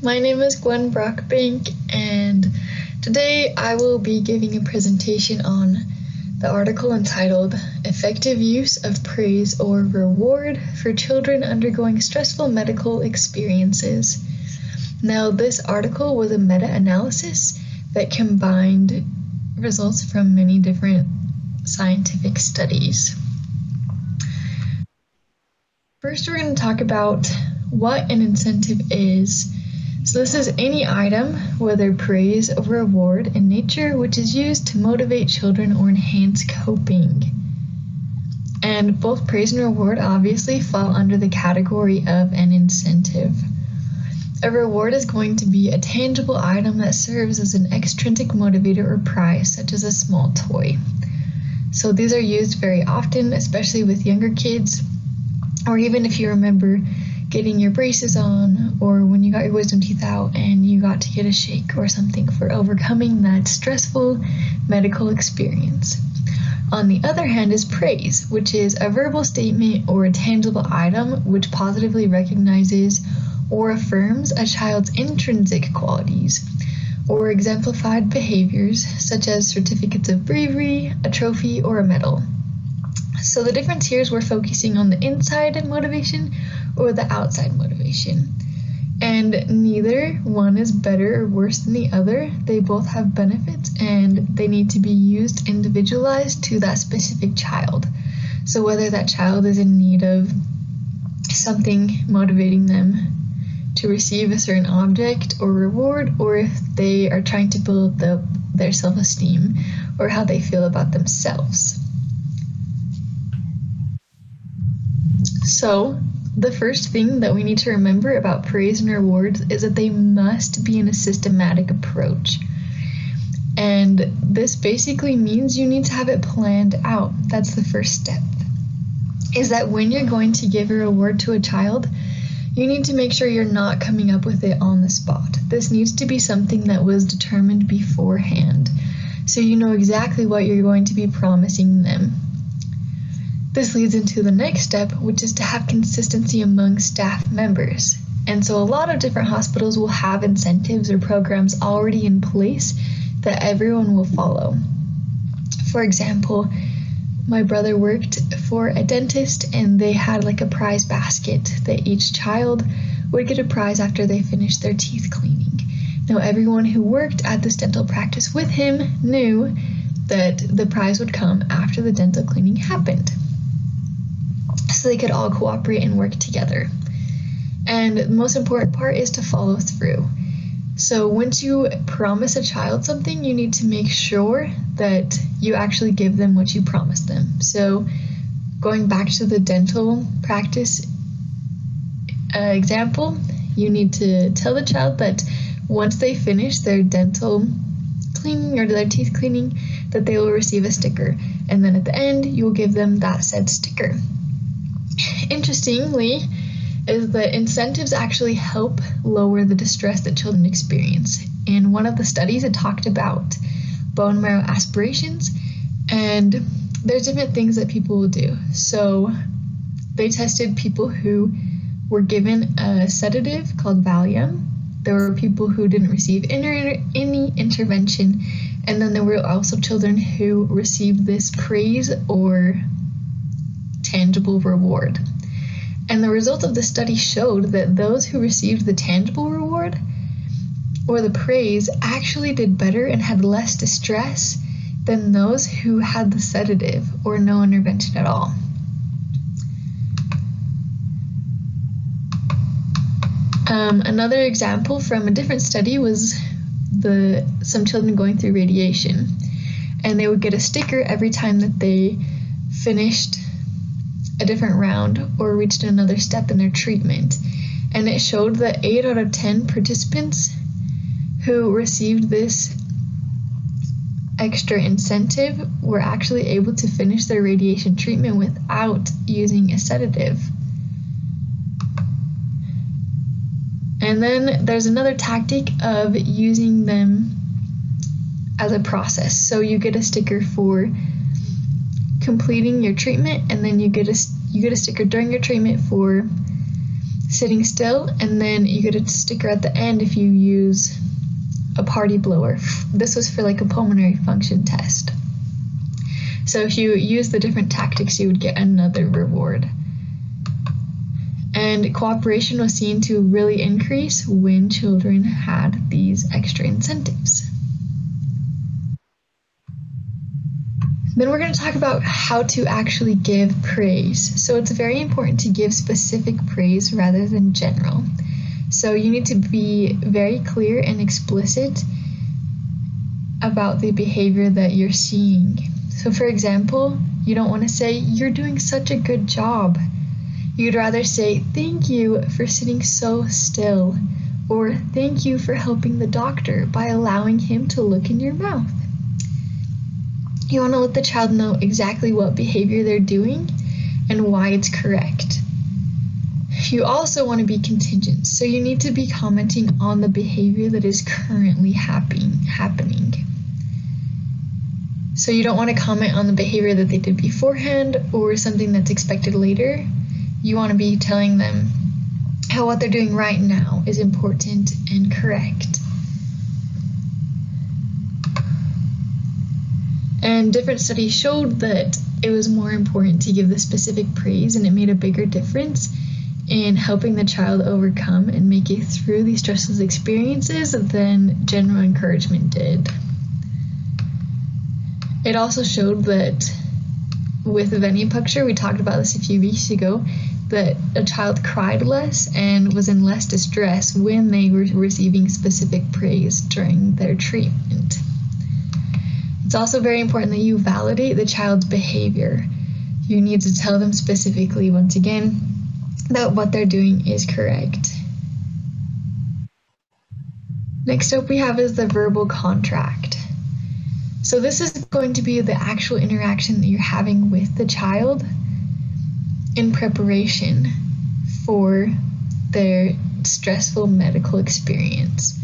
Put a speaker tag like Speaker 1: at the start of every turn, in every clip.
Speaker 1: My name is Gwen Brockbank, and today I will be giving a presentation on the article entitled Effective Use of Praise or Reward for Children Undergoing Stressful Medical Experiences. Now, this article was a meta-analysis that combined results from many different scientific studies. First, we're going to talk about what an incentive is. So this is any item, whether praise or reward in nature, which is used to motivate children or enhance coping. And both praise and reward obviously fall under the category of an incentive. A reward is going to be a tangible item that serves as an extrinsic motivator or prize, such as a small toy. So these are used very often, especially with younger kids, or even if you remember getting your braces on, or when you got your wisdom teeth out and you got to get a shake or something for overcoming that stressful medical experience. On the other hand is praise, which is a verbal statement or a tangible item which positively recognizes or affirms a child's intrinsic qualities or exemplified behaviors, such as certificates of bravery, a trophy, or a medal. So the difference here is we're focusing on the inside motivation or the outside motivation. And neither one is better or worse than the other. They both have benefits and they need to be used individualized to that specific child. So whether that child is in need of something motivating them to receive a certain object or reward, or if they are trying to build their self-esteem or how they feel about themselves. So the first thing that we need to remember about praise and rewards is that they must be in a systematic approach. And this basically means you need to have it planned out. That's the first step. Is that when you're going to give a reward to a child, you need to make sure you're not coming up with it on the spot. This needs to be something that was determined beforehand, so you know exactly what you're going to be promising them. This leads into the next step, which is to have consistency among staff members. And so a lot of different hospitals will have incentives or programs already in place that everyone will follow. For example, my brother worked for a dentist and they had like a prize basket that each child would get a prize after they finished their teeth cleaning. Now, everyone who worked at this dental practice with him knew that the prize would come after the dental cleaning happened, so they could all cooperate and work together. And the most important part is to follow through. So once you promise a child something, you need to make sure that you actually give them what you promised them. So going back to the dental practice example, you need to tell the child that once they finish their dental cleaning or their teeth cleaning, that they will receive a sticker. And then at the end, you will give them that said sticker. Interestingly, is that incentives actually help lower the distress that children experience. In one of the studies, it talked about bone marrow aspirations, and there's different things that people will do. So they tested people who were given a sedative called Valium. There were people who didn't receive any intervention, and then there were also children who received this praise or tangible reward. And the result of the study showed that those who received the tangible reward or the praise actually did better and had less distress than those who had the sedative or no intervention at all. Another example from a different study was some children going through radiation, and they would get a sticker every time that they finished a different round or reached another step in their treatment. And it showed that 8 out of 10 participants who received this extra incentive were actually able to finish their radiation treatment without using a sedative. And then there's another tactic of using them as a process. So you get a sticker for completing your treatment, and then you get a sticker during your treatment for sitting still, and then you get a sticker at the end if you use a party blower. This was for like a pulmonary function test. So if you use the different tactics, you would get another reward. And cooperation was seen to really increase when children had these extra incentives. Then we're going to talk about how to actually give praise. So it's very important to give specific praise rather than general. So you need to be very clear and explicit about the behavior that you're seeing. So for example, you don't want to say, "You're doing such a good job." You'd rather say, "Thank you for sitting so still," or "Thank you for helping the doctor by allowing him to look in your mouth." You want to let the child know exactly what behavior they're doing and why it's correct. You also want to be contingent, so you need to be commenting on the behavior that is currently happening. So you don't want to comment on the behavior that they did beforehand or something that's expected later. You want to be telling them how what they're doing right now is important and correct. And different studies showed that it was more important to give the specific praise, and it made a bigger difference in helping the child overcome and make it through these stressful experiences than general encouragement did. It also showed that with venipuncture, we talked about this a few weeks ago, that a child cried less and was in less distress when they were receiving specific praise during their treatment. It's also very important that you validate the child's behavior. You need to tell them specifically, once again, that what they're doing is correct. Next up we have is the verbal contract. So this is going to be the actual interaction that you're having with the child in preparation for their stressful medical experience.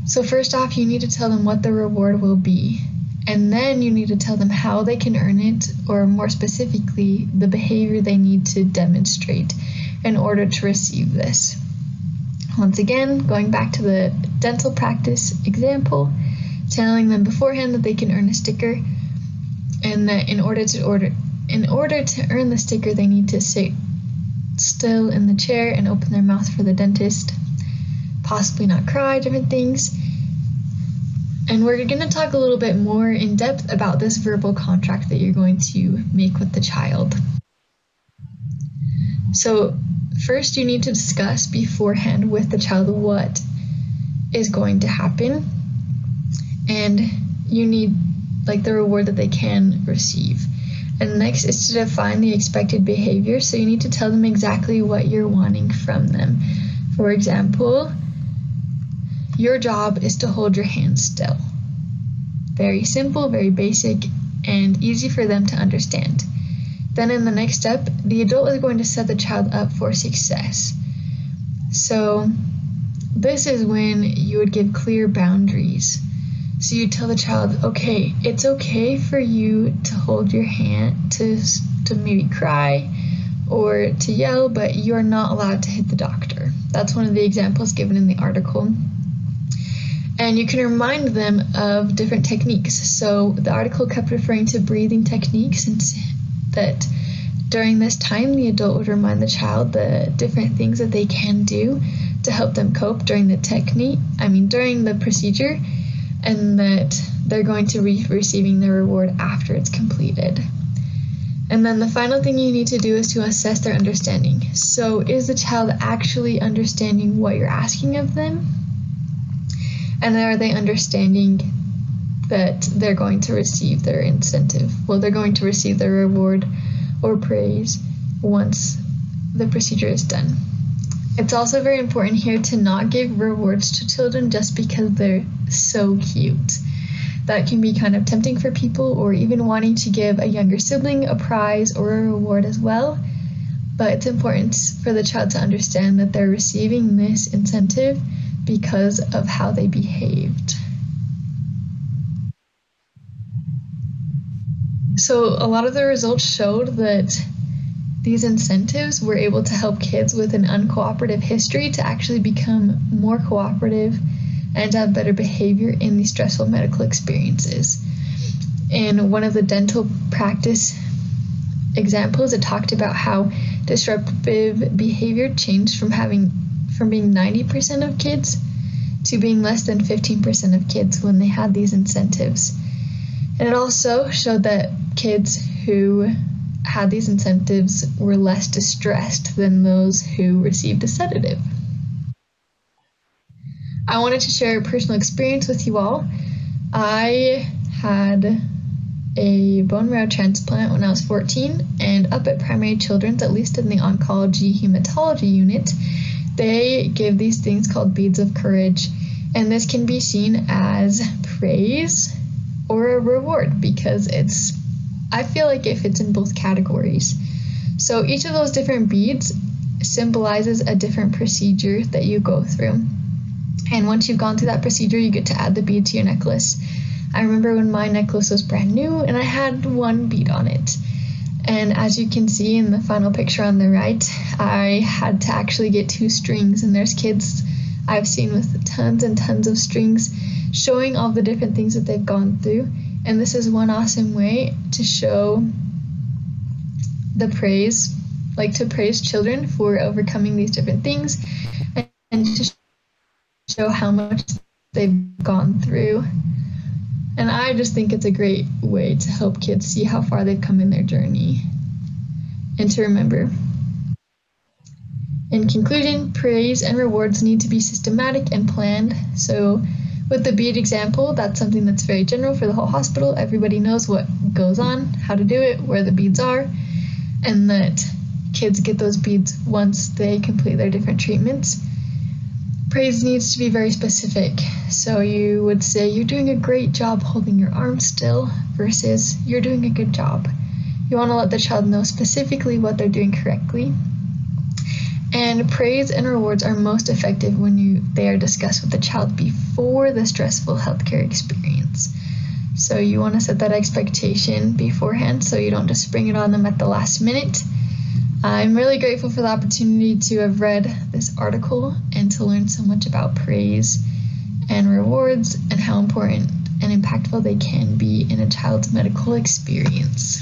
Speaker 1: So first off, you need to tell them what the reward will be, and then you need to tell them how they can earn it, or more specifically, the behavior they need to demonstrate in order to receive this. Once again, going back to the dental practice example, telling them beforehand that they can earn a sticker, and that in order to earn the sticker, they need to sit still in the chair and open their mouth for the dentist, possibly not cry, different things. And we're going to talk a little bit more in depth about this verbal contract that you're going to make with the child. So first, you need to discuss beforehand with the child what is going to happen, and you need the reward that they can receive. And next is to define the expected behavior. So you need to tell them exactly what you're wanting from them. For example, your job is to hold your hand still. Very simple, very basic, and easy for them to understand. Then in the next step, the adult is going to set the child up for success. So this is when you would give clear boundaries. So you tell the child, okay, it's okay for you to hold your hand, to maybe cry or to yell, but you're not allowed to hit the doctor. That's one of the examples given in the article. And you can remind them of different techniques. So the article kept referring to breathing techniques, and that during this time, the adult would remind the child the different things that they can do to help them cope during the procedure, and that they're going to be receiving the reward after it's completed. And then the final thing you need to do is to assess their understanding. So is the child actually understanding what you're asking of them? And are they understanding that they're going to receive their incentive? Well, they're going to receive their reward or praise once the procedure is done. It's also very important here to not give rewards to children just because they're so cute. That can be kind of tempting for people, or even wanting to give a younger sibling a prize or a reward as well. But it's important for the child to understand that they're receiving this incentive because of how they behaved. So a lot of the results showed that These incentives were able to help kids with an uncooperative history to actually become more cooperative and to have better behavior in these stressful medical experiences. In one of the dental practice examples, it talked about how disruptive behavior changed from being 90% of kids to being less than 15% of kids when they had these incentives. And it also showed that kids who had these incentives were less distressed than those who received a sedative. I wanted to share a personal experience with you all. I had a bone marrow transplant when I was 14, and up at Primary Children's, at least in the oncology hematology unit, they give these things called beads of courage, and this can be seen as praise or a reward because I feel like it fits in both categories. So each of those different beads symbolizes a different procedure that you go through. And once you've gone through that procedure, you get to add the bead to your necklace. I remember when my necklace was brand new and I had one bead on it. And as you can see in the final picture on the right, I had to actually get 2 strings, and there's kids I've seen with tons and tons of strings showing all the different things that they've gone through. And this is one awesome way to show the praise, like to praise children for overcoming these different things and to show how much they've gone through. And I just think it's a great way to help kids see how far they've come in their journey and to remember. In conclusion, praise and rewards need to be systematic and planned. So with the bead example, that's something that's very general for the whole hospital. Everybody knows what goes on, how to do it, where the beads are, and that kids get those beads once they complete their different treatments. Praise needs to be very specific. So you would say, you're doing a great job holding your arm still, versus you're doing a good job. You want to let the child know specifically what they're doing correctly. And praise and rewards are most effective when they are discussed with the child before the stressful healthcare experience. So you want to set that expectation beforehand so you don't just spring it on them at the last minute. I'm really grateful for the opportunity to have read this article and to learn so much about praise and rewards and how important and impactful they can be in a child's medical experience.